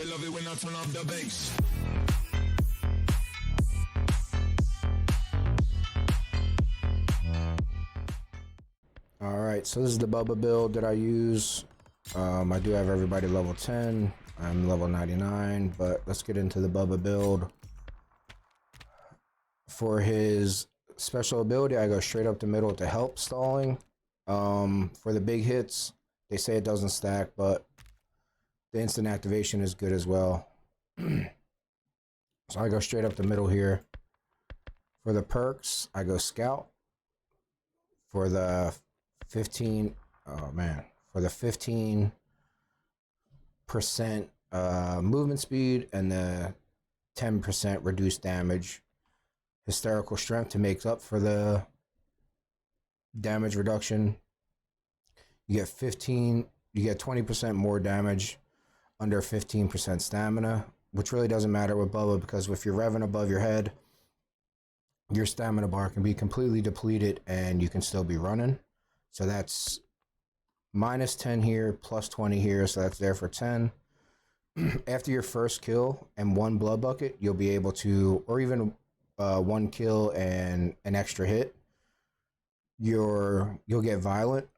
They love it when I turn off the bass. All right, so this is the Bubba build that I use. I do have everybody level 10. I'm level 99, but let's get into the Bubba build. For his special ability, I go straight up the middle to help stalling. For the big hits, they say it doesn't stack, but the instant activation is good as well. So I go straight up the middle here. For the perks, I go scout. For the 15, oh man, for the 15% movement speed and the 10% reduced damage, hysterical strength to make up for the damage reduction. You get 20% more damage under 15% stamina, which really doesn't matter with Bubba because if you're revving above your head, your stamina bar can be completely depleted and you can still be running. So that's minus 10 here, plus 20 here, so that's there for 10. After your first kill and one blood bucket, you'll be able to, or even one kill and an extra hit, you'll get violent.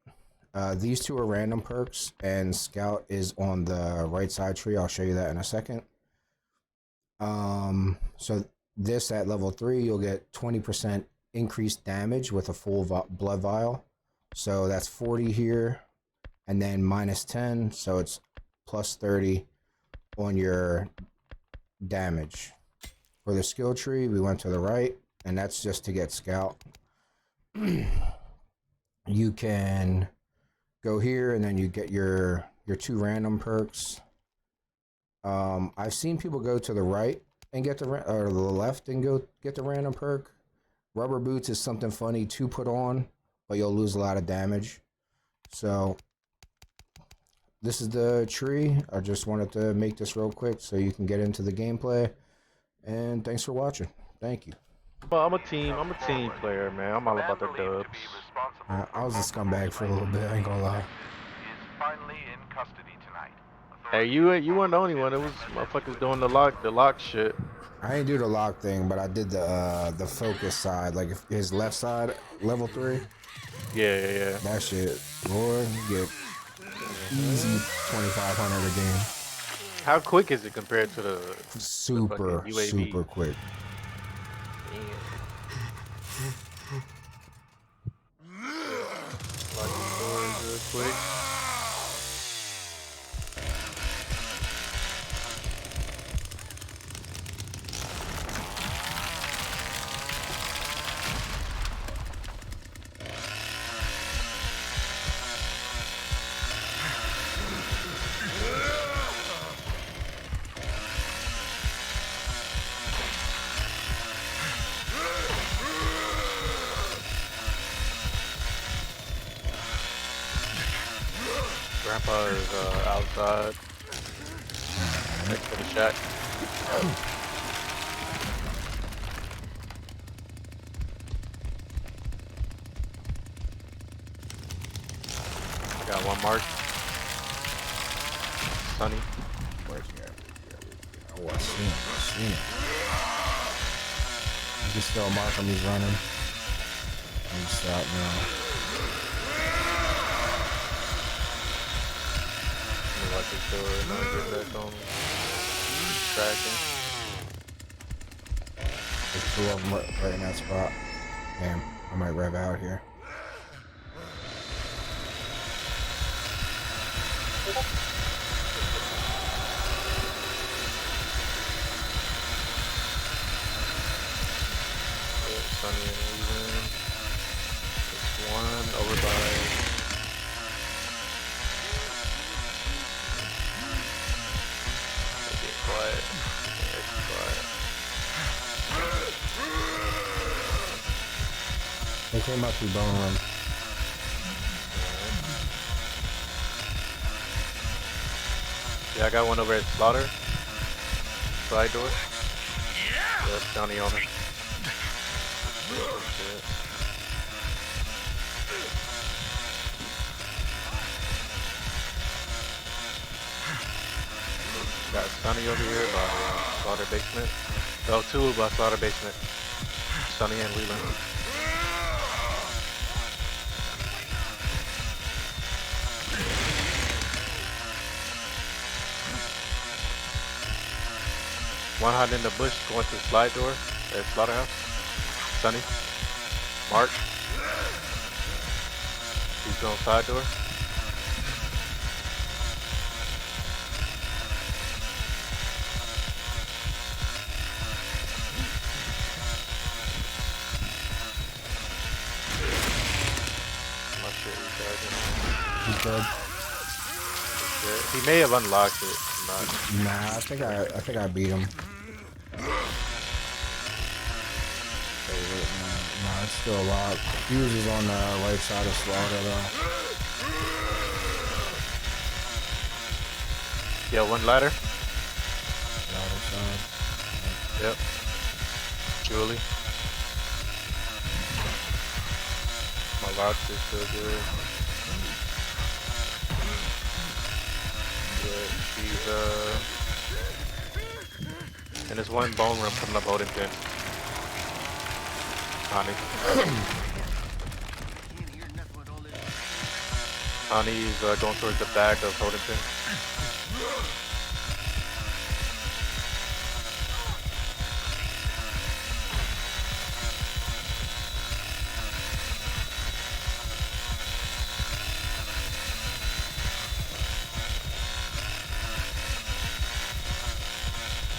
These two are random perks, and Scout is on the right side tree. I'll show you that in a second. So this at level 3, you'll get 20% increased damage with a full blood vial. So that's 40 here, and then minus 10, so it's plus 30 on your damage. For the skill tree, we went to the right, and that's just to get Scout. You can go here, and then you get your 2 random perks. I've seen people go to the right and get the or the left and go get the random perk. Rubber boots is something funny to put on, but you'll lose a lot of damage. So this is the tree. I just wanted to make this real quick so you can get into the gameplay. And thanks for watching. Thank you. Well, I'm a team player, man. I'm all about the dubs. I was a scumbag for a little bit, I ain't gonna lie. Hey, you weren't the only one. It was motherfuckers doing the lock shit. I didn't do the lock thing, but I did the focus side, like his left side, level 3. Yeah. That shit, boy, you get easy 2,500 a game. How quick is it compared to the super quick? Lock the doors real quick. Grandpa is outside next to the shack. I got one mark. Sunny. Where's he at? Oh, I seen him. You can still mark him, he's running. He's stop now. Lock this door and I'll get back on tracking. There's 2 of them right in that spot. Damn, I might rev out here. Sunny and Leland. Just one over by. Quiet. They came up through bone room. Yeah, I got one over at Slaughter. Side door. Yeah, that's bounty owner. Oh, shit. Got Sunny. Johnny over here by slaughter basement. Oh, two by slaughter basement. Sunny and Leland. One hiding in the bush going to the slide door at slaughterhouse. Sunny. Mark. He's going side door. He's dead. He may have unlocked it. Nah, I think I beat him. Nah, it's still locked. Fuse is on the right side of slaughter though. Yeah, one ladder. Ladder side. Yep. Julie. My locks is still good. Yeah, she's and there's one bone room coming up holding pin. Honey's going towards the back of holding pin.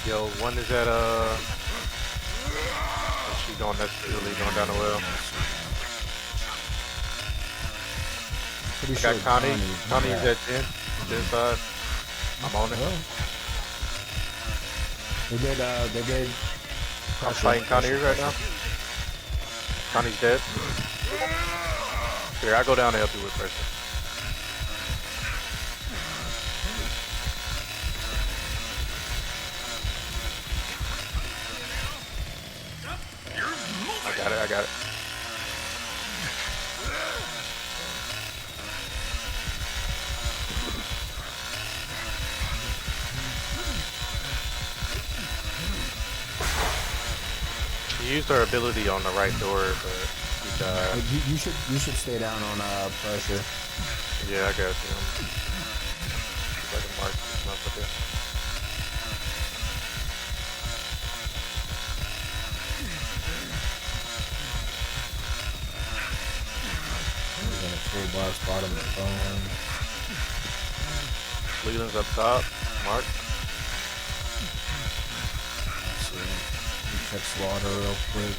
Yo, one is at she going necessarily going down the well. Pretty I sure got Connie's at 10 side. I'm on it. They did. I'm fighting Connie right now. Connie's dead. Here, I go down and help you with person. I got it. She used her ability on the right door, but she died. You should stay down on pressure. Yeah, I got you. If I can mark this motherfucker. Full blast bottom of the phone. Leland's up top. Mark. Let's see. Let me check slaughter real quick.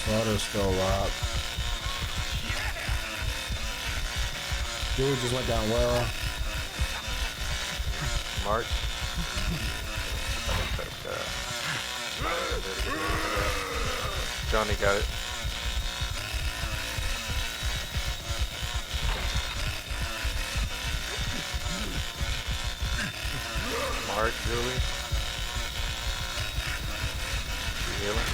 Slaughter's still locked. Dude just went down well. Mark. Johnny got it. Mark, Julie. She healing?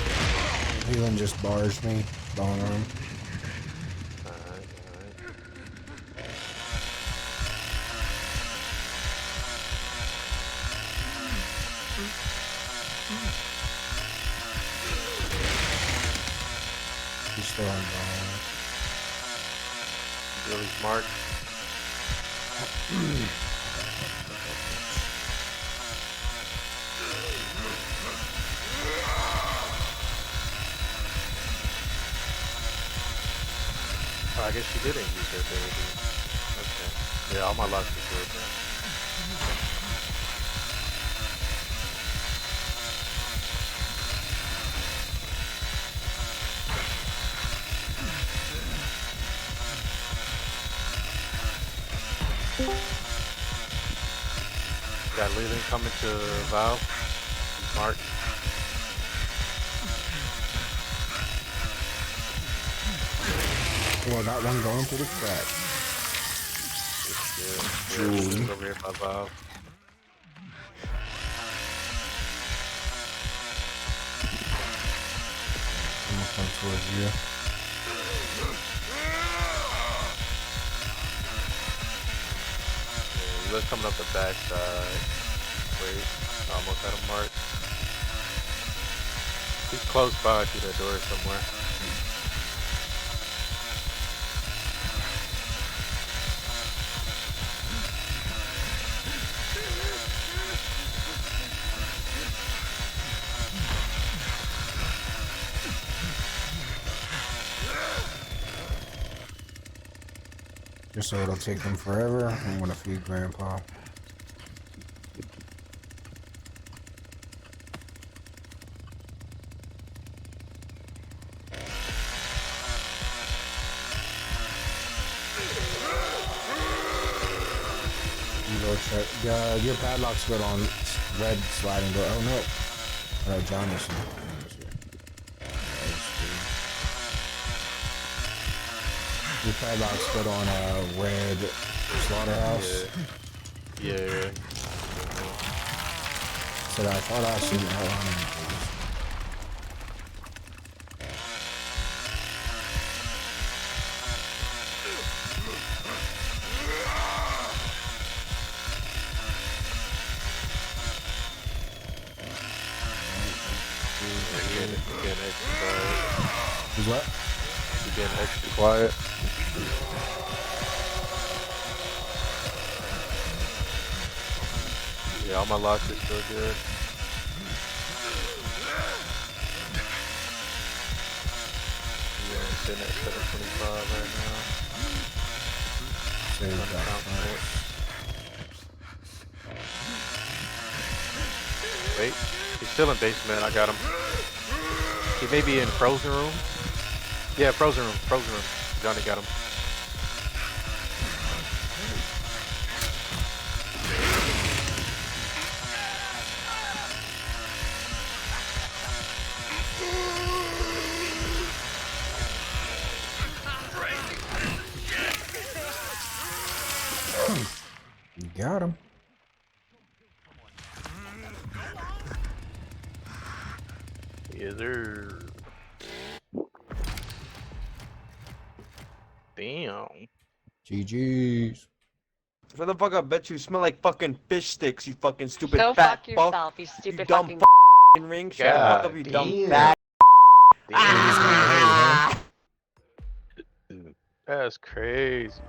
Healing just barged me. Bone room. Alright. He's still on bone. Julie's Mark. Oh, I guess she didn't use her ability. Okay. Yeah, all my locks are good, man. Got Leland coming to Val. Mark. Well, that one going through the crack. Julie. Over here by Val. I'm gonna come towards you. Yeah, let's coming up the back side. Wait, almost had him marked. He's close by through that door somewhere. Just so it'll take them forever. I'm gonna feed Grandpa. Go check. Your padlock's good on red sliding door. Oh no. Alright, Johnny's here. Your padlock's good on red slaughterhouse. Yeah. So I thought I seen outline. What? You getting extra quiet? Yeah, all my locks are still good. Yeah, I'm sitting at 725 right now. Save that. Wait, he's still in basement. I got him. He may be in frozen room. Yeah, frozen room. Johnny got him. You got him. Yes, sir. Damn. GG's. Motherfucker, I bet you smell like fucking fish sticks, you fucking stupid Go fat fuck fuck. yourself, you stupid You dumb fucking. fucking ring. Shut the fuck up, you dumb damn. fat. That's crazy.